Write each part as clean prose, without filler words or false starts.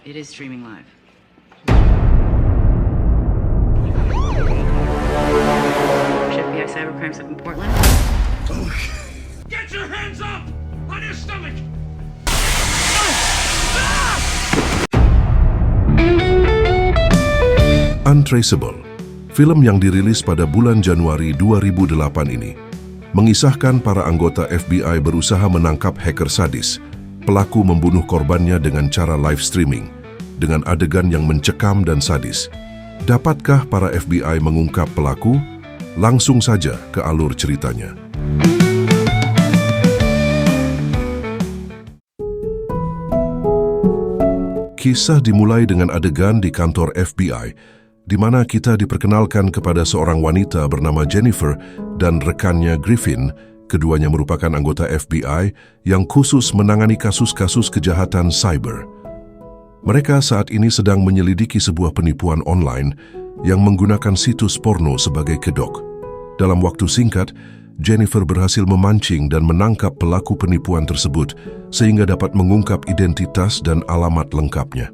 It is streaming live. FBI cybercrime stuff in Portland. Get your hands up! On your stomach! Untraceable, film yang dirilis pada bulan Januari 2008 ini, mengisahkan para anggota FBI berusaha menangkap hacker sadis, pelaku membunuh korbannya dengan cara live streaming, dengan adegan yang mencekam dan sadis. Dapatkah para FBI mengungkap pelaku? Langsung saja ke alur ceritanya. Kisah dimulai dengan adegan di kantor FBI, di mana kita diperkenalkan kepada seorang wanita bernama Jennifer dan rekannya Griffin. Keduanya merupakan anggota FBI yang khusus menangani kasus-kasus kejahatan cyber. Mereka saat ini sedang menyelidiki sebuah penipuan online yang menggunakan situs porno sebagai kedok. Dalam waktu singkat, Jennifer berhasil memancing dan menangkap pelaku penipuan tersebut sehingga dapat mengungkap identitas dan alamat lengkapnya.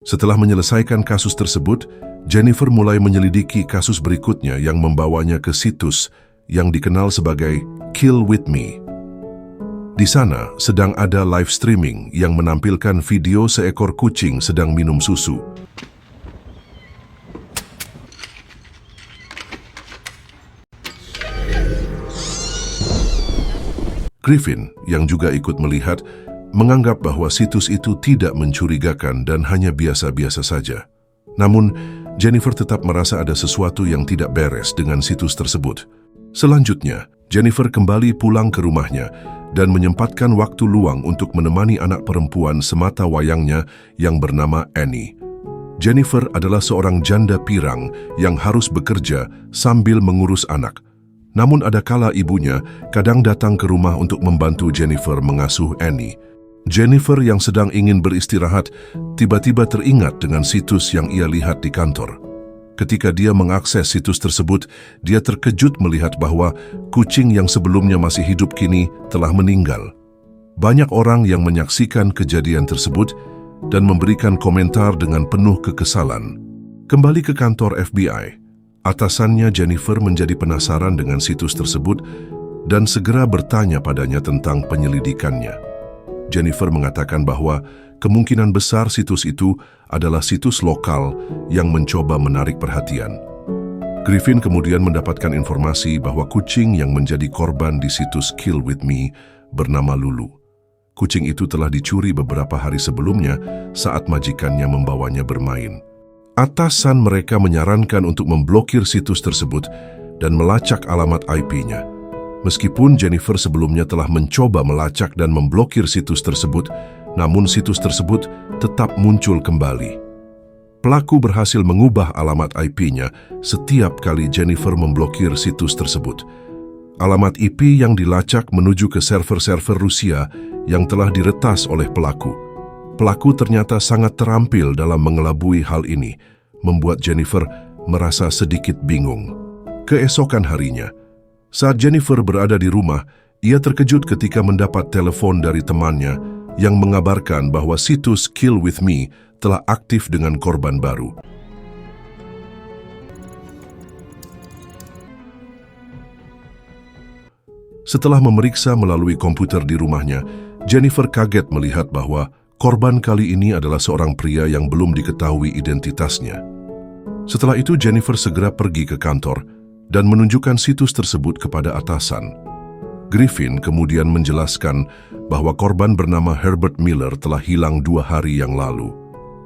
Setelah menyelesaikan kasus tersebut, Jennifer mulai menyelidiki kasus berikutnya yang membawanya ke situs yang dikenal sebagai Kill With Me. Di sana sedang ada live streaming yang menampilkan video seekor kucing sedang minum susu. Griffin, yang juga ikut melihat, menganggap bahwa situs itu tidak mencurigakan dan hanya biasa-biasa saja. Namun, Jennifer tetap merasa ada sesuatu yang tidak beres dengan situs tersebut. Selanjutnya, Jennifer kembali pulang ke rumahnya dan menyempatkan waktu luang untuk menemani anak perempuan semata wayangnya yang bernama Annie. Jennifer adalah seorang janda pirang yang harus bekerja sambil mengurus anak. Namun ada kala ibunya kadang datang ke rumah untuk membantu Jennifer mengasuh Annie. Jennifer yang sedang ingin beristirahat tiba-tiba teringat dengan situs yang ia lihat di kantor. Ketika dia mengakses situs tersebut, dia terkejut melihat bahwa kucing yang sebelumnya masih hidup kini telah meninggal. Banyak orang yang menyaksikan kejadian tersebut dan memberikan komentar dengan penuh kekesalan. Kembali ke kantor FBI, atasannya Jennifer menjadi penasaran dengan situs tersebut dan segera bertanya padanya tentang penyelidikannya. Jennifer mengatakan bahwa kemungkinan besar situs itu adalah situs lokal yang mencoba menarik perhatian. Griffin kemudian mendapatkan informasi bahwa kucing yang menjadi korban di situs Kill With Me bernama Lulu. Kucing itu telah dicuri beberapa hari sebelumnya saat majikannya membawanya bermain. Atasan mereka menyarankan untuk memblokir situs tersebut dan melacak alamat IP-nya. Meskipun Jennifer sebelumnya telah mencoba melacak dan memblokir situs tersebut, namun situs tersebut tetap muncul kembali. Pelaku berhasil mengubah alamat IP-nya setiap kali Jennifer memblokir situs tersebut. Alamat IP yang dilacak menuju ke server-server Rusia yang telah diretas oleh pelaku. Pelaku ternyata sangat terampil dalam mengelabui hal ini, membuat Jennifer merasa sedikit bingung. Keesokan harinya, saat Jennifer berada di rumah, ia terkejut ketika mendapat telepon dari temannya yang mengabarkan bahwa situs Kill With Me telah aktif dengan korban baru. Setelah memeriksa melalui komputer di rumahnya, Jennifer kaget melihat bahwa korban kali ini adalah seorang pria yang belum diketahui identitasnya. Setelah itu, Jennifer segera pergi ke kantor dan menunjukkan situs tersebut kepada atasan. Griffin kemudian menjelaskan bahwa korban bernama Herbert Miller telah hilang 2 hari yang lalu.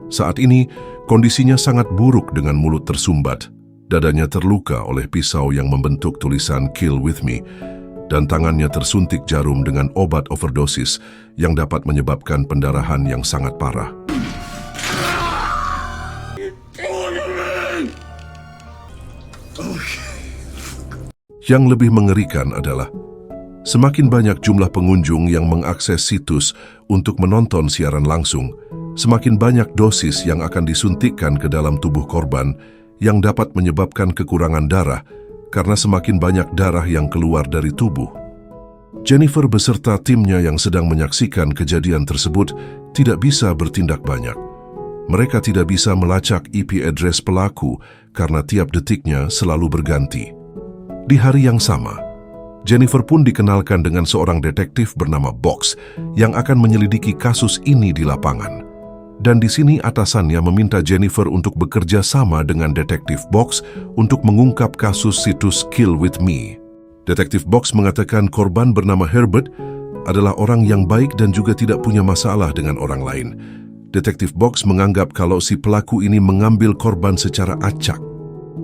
Saat ini, kondisinya sangat buruk dengan mulut tersumbat, dadanya terluka oleh pisau yang membentuk tulisan Kill With Me, dan tangannya tersuntik jarum dengan obat overdosis yang dapat menyebabkan pendarahan yang sangat parah. Yang lebih mengerikan adalah semakin banyak jumlah pengunjung yang mengakses situs untuk menonton siaran langsung, semakin banyak dosis yang akan disuntikkan ke dalam tubuh korban yang dapat menyebabkan kekurangan darah karena semakin banyak darah yang keluar dari tubuh. Jennifer beserta timnya yang sedang menyaksikan kejadian tersebut tidak bisa bertindak banyak. Mereka tidak bisa melacak IP address pelaku karena tiap detiknya selalu berganti. Di hari yang sama, Jennifer pun dikenalkan dengan seorang detektif bernama Box yang akan menyelidiki kasus ini di lapangan. Dan di sini atasannya meminta Jennifer untuk bekerja sama dengan detektif Box untuk mengungkap kasus situs Kill With Me. Detektif Box mengatakan korban bernama Herbert adalah orang yang baik dan juga tidak punya masalah dengan orang lain. Detektif Box menganggap kalau si pelaku ini mengambil korban secara acak.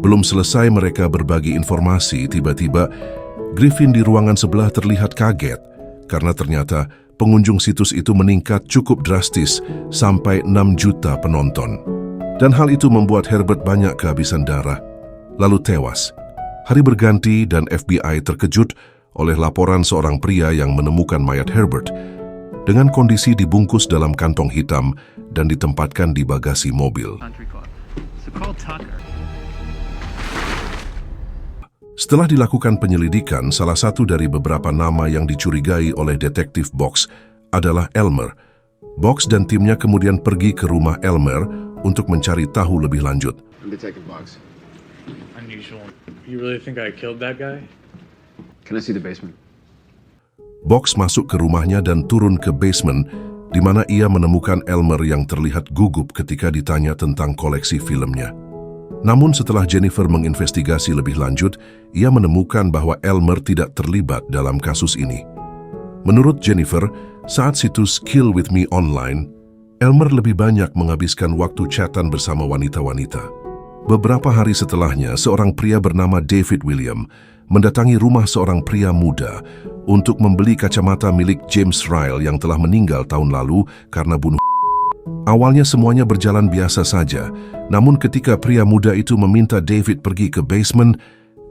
Belum selesai mereka berbagi informasi, tiba-tiba Griffin di ruangan sebelah terlihat kaget karena ternyata pengunjung situs itu meningkat cukup drastis sampai 6 juta penonton. Dan hal itu membuat Herbert banyak kehabisan darah, lalu tewas. Hari berganti dan FBI terkejut oleh laporan seorang pria yang menemukan mayat Herbert dengan kondisi dibungkus dalam kantong hitam dan ditempatkan di bagasi mobil. Setelah dilakukan penyelidikan, salah satu dari beberapa nama yang dicurigai oleh detektif Box adalah Elmer. Box dan timnya kemudian pergi ke rumah Elmer untuk mencari tahu lebih lanjut. Detective Box. Unusual. You really think I killed that guy? Can I see the basement? Box masuk ke rumahnya dan turun ke basement, di mana ia menemukan Elmer yang terlihat gugup ketika ditanya tentang koleksi filmnya. Namun setelah Jennifer menginvestigasi lebih lanjut, ia menemukan bahwa Elmer tidak terlibat dalam kasus ini. Menurut Jennifer, saat situs Kill With Me online, Elmer lebih banyak menghabiskan waktu chatan bersama wanita-wanita. Beberapa hari setelahnya, seorang pria bernama David William mendatangi rumah seorang pria muda untuk membeli kacamata milik James Ryle yang telah meninggal tahun lalu karena bunuh. Awalnya semuanya berjalan biasa saja, namun ketika pria muda itu meminta David pergi ke basement,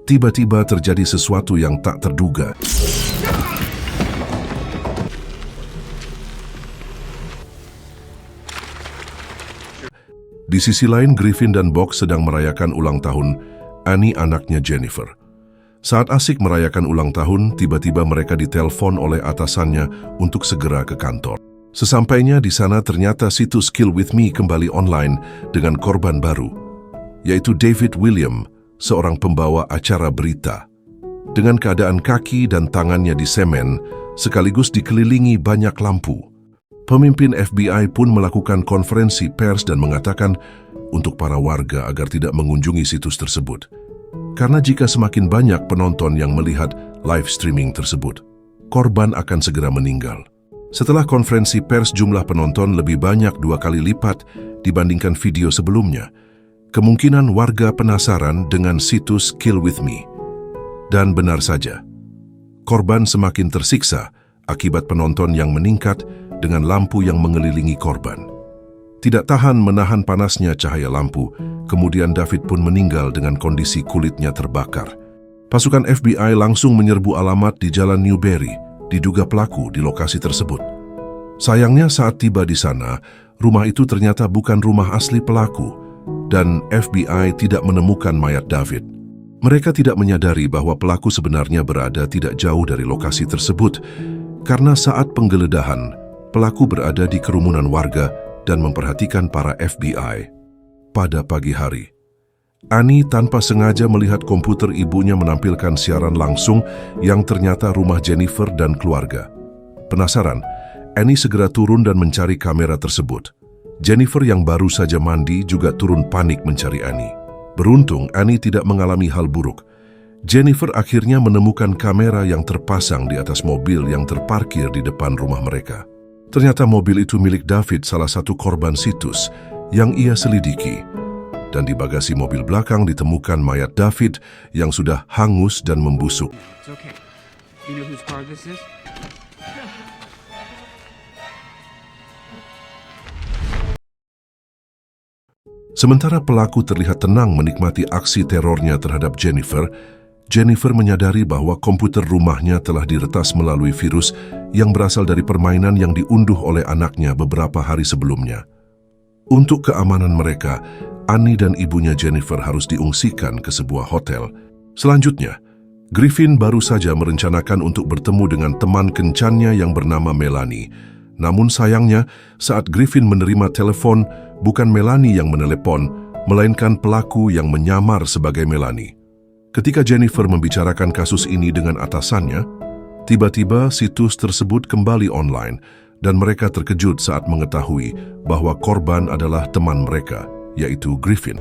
tiba-tiba terjadi sesuatu yang tak terduga. Di sisi lain, Griffin dan Box sedang merayakan ulang tahun Annie, anaknya Jennifer. Saat asik merayakan ulang tahun, tiba-tiba mereka ditelepon oleh atasannya untuk segera ke kantor. Sesampainya di sana, ternyata situs Kill With Me kembali online dengan korban baru, yaitu David William, seorang pembawa acara berita. Dengan keadaan kaki dan tangannya di semen, sekaligus dikelilingi banyak lampu. Pemimpin FBI pun melakukan konferensi pers dan mengatakan untuk para warga agar tidak mengunjungi situs tersebut. Karena jika semakin banyak penonton yang melihat live streaming tersebut, korban akan segera meninggal. Setelah konferensi pers, jumlah penonton lebih banyak 2 kali lipat dibandingkan video sebelumnya. Kemungkinan warga penasaran dengan situs Kill With Me. Dan benar saja, korban semakin tersiksa akibat penonton yang meningkat dengan lampu yang mengelilingi korban. Tidak tahan menahan panasnya cahaya lampu, kemudian David pun meninggal dengan kondisi kulitnya terbakar. Pasukan FBI langsung menyerbu alamat di Jalan Newberry, diduga pelaku di lokasi tersebut. Sayangnya saat tiba di sana, rumah itu ternyata bukan rumah asli pelaku, dan FBI tidak menemukan mayat David. Mereka tidak menyadari bahwa pelaku sebenarnya berada tidak jauh dari lokasi tersebut, karena saat penggeledahan, pelaku berada di kerumunan warga dan memperhatikan para FBI. Pada pagi hari, Annie tanpa sengaja melihat komputer ibunya menampilkan siaran langsung yang ternyata rumah Jennifer dan keluarga. Penasaran, Annie segera turun dan mencari kamera tersebut. Jennifer yang baru saja mandi juga turun panik mencari Annie. Beruntung, Annie tidak mengalami hal buruk. Jennifer akhirnya menemukan kamera yang terpasang di atas mobil yang terparkir di depan rumah mereka. Ternyata mobil itu milik David, salah satu korban situs yang ia selidiki. Dan di bagasi mobil belakang ditemukan mayat David yang sudah hangus dan membusuk. It's okay. You know whose car this is? Sementara pelaku terlihat tenang menikmati aksi terornya terhadap Jennifer, Jennifer menyadari bahwa komputer rumahnya telah diretas melalui virus yang berasal dari permainan yang diunduh oleh anaknya beberapa hari sebelumnya. Untuk keamanan mereka, Annie dan ibunya Jennifer harus diungsikan ke sebuah hotel. Selanjutnya, Griffin baru saja merencanakan untuk bertemu dengan teman kencannya yang bernama Melanie. Namun sayangnya, saat Griffin menerima telepon, bukan Melanie yang menelepon, melainkan pelaku yang menyamar sebagai Melanie. Ketika Jennifer membicarakan kasus ini dengan atasannya, tiba-tiba situs tersebut kembali online dan mereka terkejut saat mengetahui bahwa korban adalah teman mereka, yaitu Griffin.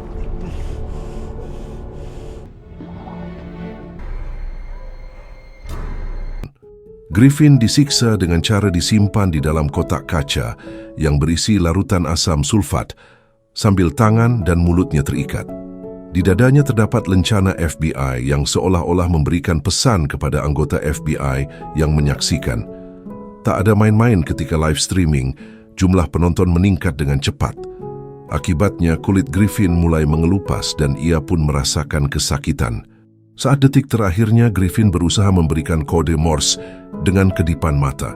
Griffin disiksa dengan cara disimpan di dalam kotak kaca yang berisi larutan asam sulfat sambil tangan dan mulutnya terikat. Di dadanya terdapat lencana FBI yang seolah-olah memberikan pesan kepada anggota FBI yang menyaksikan. Tak ada main-main ketika live streaming, jumlah penonton meningkat dengan cepat. Akibatnya kulit Griffin mulai mengelupas dan ia pun merasakan kesakitan. Saat detik terakhirnya, Griffin berusaha memberikan kode Morse dengan kedipan mata.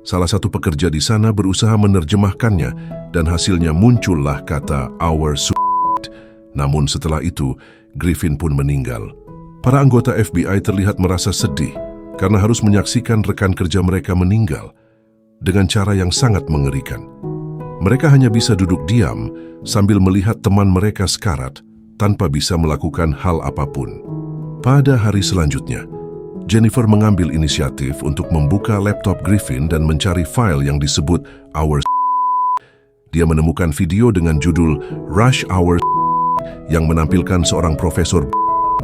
Salah satu pekerja di sana berusaha menerjemahkannya dan hasilnya muncullah kata "our suit". Namun setelah itu, Griffin pun meninggal. Para anggota FBI terlihat merasa sedih karena harus menyaksikan rekan kerja mereka meninggal dengan cara yang sangat mengerikan. Mereka hanya bisa duduk diam sambil melihat teman mereka sekarat tanpa bisa melakukan hal apapun. Pada hari selanjutnya, Jennifer mengambil inisiatif untuk membuka laptop Griffin dan mencari file yang disebut "our". Dia menemukan video dengan judul "Rush Hour" yang menampilkan seorang profesor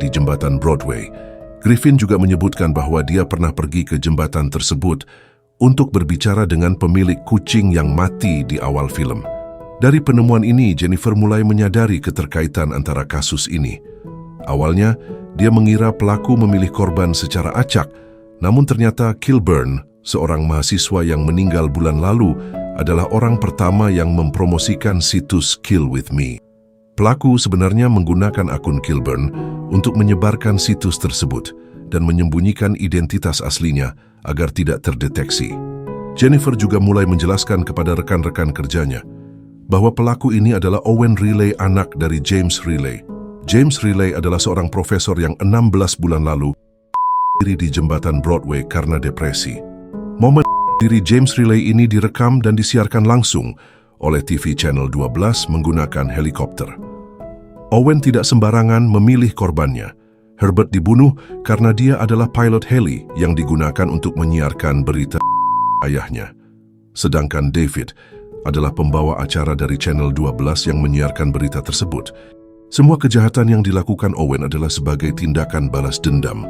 di jembatan Broadway. Griffin juga menyebutkan bahwa dia pernah pergi ke jembatan tersebut untuk berbicara dengan pemilik kucing yang mati di awal film. Dari penemuan ini, Jennifer mulai menyadari keterkaitan antara kasus ini. Awalnya, dia mengira pelaku memilih korban secara acak, namun ternyata Kilburn, seorang mahasiswa yang meninggal bulan lalu, adalah orang pertama yang mempromosikan situs Kill With Me. Pelaku sebenarnya menggunakan akun Kilburn untuk menyebarkan situs tersebut dan menyembunyikan identitas aslinya agar tidak terdeteksi. Jennifer juga mulai menjelaskan kepada rekan-rekan kerjanya bahwa pelaku ini adalah Owen Riley, anak dari James Riley. James Riley adalah seorang profesor yang 16 bulan lalu diri di jembatan Broadway karena depresi. Momen diri James Riley ini direkam dan disiarkan langsung oleh TV Channel 12 menggunakan helikopter. Owen tidak sembarangan memilih korbannya. Herbert dibunuh karena dia adalah pilot heli yang digunakan untuk menyiarkan berita ayahnya. Sedangkan David adalah pembawa acara dari Channel 12 yang menyiarkan berita tersebut. Semua kejahatan yang dilakukan Owen adalah sebagai tindakan balas dendam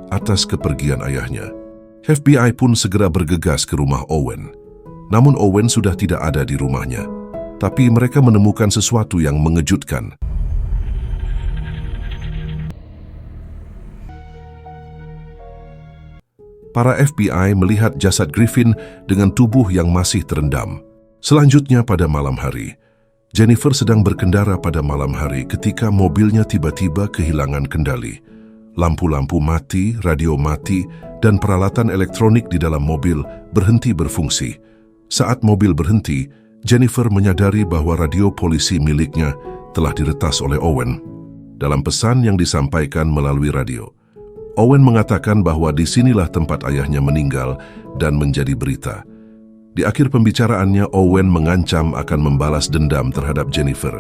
atas kepergian ayahnya. FBI pun segera bergegas ke rumah Owen. Namun Owen sudah tidak ada di rumahnya. Tapi mereka menemukan sesuatu yang mengejutkan. Para FBI melihat jasad Griffin dengan tubuh yang masih terendam. Selanjutnya pada malam hari, Jennifer sedang berkendara pada malam hari ketika mobilnya tiba-tiba kehilangan kendali. Lampu-lampu mati, radio mati, dan peralatan elektronik di dalam mobil berhenti berfungsi. Saat mobil berhenti, Jennifer menyadari bahwa radio polisi miliknya telah diretas oleh Owen. Dalam pesan yang disampaikan melalui radio, Owen mengatakan bahwa disinilah tempat ayahnya meninggal dan menjadi berita. Di akhir pembicaraannya, Owen mengancam akan membalas dendam terhadap Jennifer.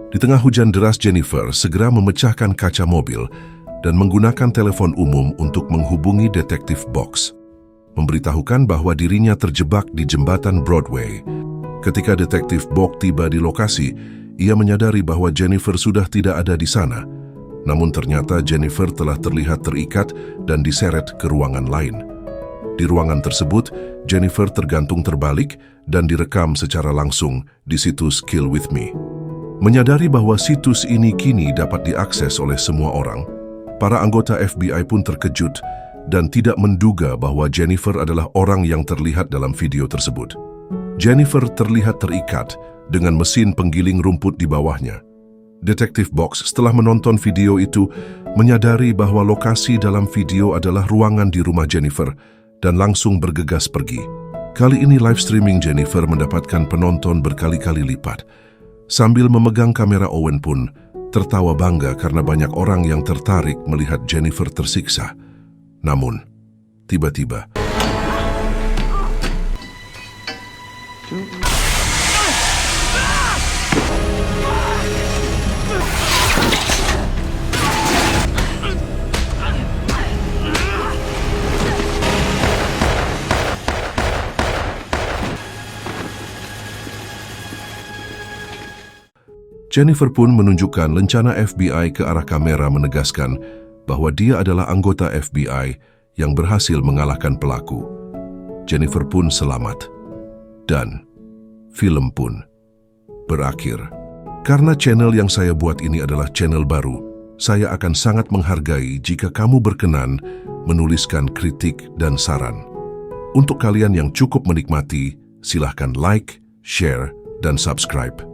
Di tengah hujan deras, Jennifer segera memecahkan kaca mobil dan menggunakan telepon umum untuk menghubungi detektif Box, memberitahukan bahwa dirinya terjebak di jembatan Broadway. Ketika detektif Box tiba di lokasi, ia menyadari bahwa Jennifer sudah tidak ada di sana. Namun ternyata Jennifer telah terlihat terikat dan diseret ke ruangan lain. Di ruangan tersebut, Jennifer tergantung terbalik dan direkam secara langsung di situs Kill With Me. Menyadari bahwa situs ini kini dapat diakses oleh semua orang, para anggota FBI pun terkejut dan tidak menduga bahwa Jennifer adalah orang yang terlihat dalam video tersebut. Jennifer terlihat terikat dengan mesin penggiling rumput di bawahnya. Detektif Box setelah menonton video itu menyadari bahwa lokasi dalam video adalah ruangan di rumah Jennifer dan langsung bergegas pergi. Kali ini live streaming Jennifer mendapatkan penonton berkali-kali lipat. Sambil memegang kamera, Owen pun tertawa bangga karena banyak orang yang tertarik melihat Jennifer tersiksa. Namun, tiba-tiba, Jennifer pun menunjukkan lencana FBI ke arah kamera menegaskan bahwa dia adalah anggota FBI yang berhasil mengalahkan pelaku. Jennifer pun selamat. Dan film pun berakhir. Karena channel yang saya buat ini adalah channel baru, saya akan sangat menghargai jika kamu berkenan menuliskan kritik dan saran. Untuk kalian yang cukup menikmati, silahkan like, share, dan subscribe.